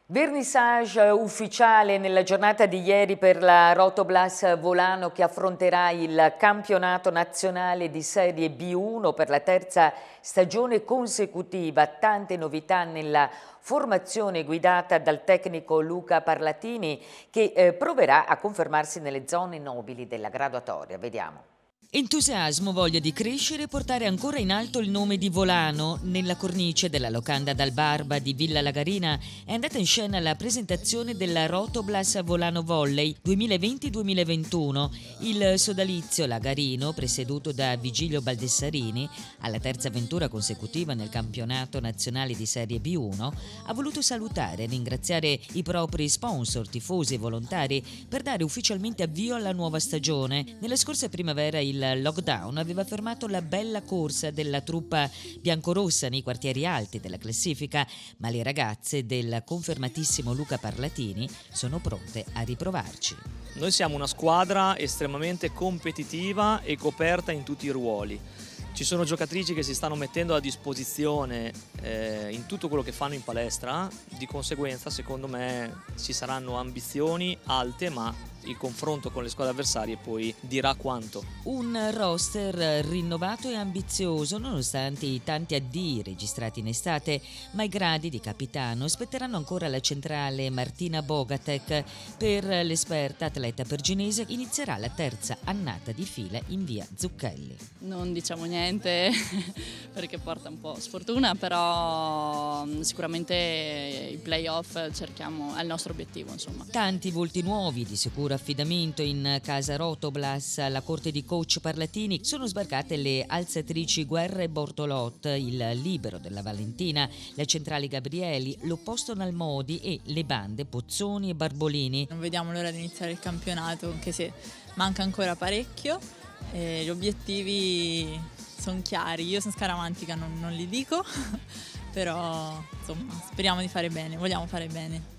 Vernissage ufficiale nella giornata di ieri per la Rotoblas Volano che affronterà il campionato nazionale di Serie B1 per la terza stagione consecutiva. Tante novità nella formazione guidata dal tecnico Luca Parlatini che proverà a confermarsi nelle zone nobili della graduatoria. Vediamo. Entusiasmo, voglia di crescere e portare ancora in alto il nome di Volano. Nella cornice della locanda dal Barba di Villa Lagarina è andata in scena la presentazione della Rotoblas Volano Volley 2020-2021. Il sodalizio lagarino, presieduto da Vigilio Baldessarini, alla terza avventura consecutiva nel campionato nazionale di Serie B1, ha voluto salutare e ringraziare i propri sponsor, tifosi e volontari per dare ufficialmente avvio alla nuova stagione. Nella scorsa primavera il lockdown aveva fermato la bella corsa della truppa biancorossa nei quartieri alti della classifica, ma le ragazze del confermatissimo Luca Parlatini sono pronte a riprovarci. Noi siamo una squadra estremamente competitiva e coperta in tutti i ruoli. Ci sono giocatrici che si stanno mettendo a disposizione in tutto quello che fanno in palestra, di conseguenza secondo me ci saranno ambizioni alte, ma il confronto con le squadre avversarie poi dirà quanto. Un roster rinnovato e ambizioso nonostante i tanti addii registrati in estate, ma i gradi di capitano spetteranno ancora alla centrale Martina Bogatek. Per l'esperta atleta perginese inizierà la terza annata di fila in via Zucchelli. Non diciamo niente perché porta un po' sfortuna, però sicuramente i playoff cerchiamo, è il nostro obiettivo, insomma. Tanti volti nuovi di sicuro affidamento in casa Rotoblas. Alla corte di coach Parlatini sono sbarcate le alzatrici Guerra e Bortolot, il libero della Valentina, la centrale Gabrieli, l'opposto Nalmodi e le bande Pozzoni e Barbolini. Non vediamo l'ora di iniziare il campionato, anche se manca ancora parecchio. Gli obiettivi sono chiari, io sono scaramantica, non li dico, però insomma speriamo di fare bene, vogliamo fare bene.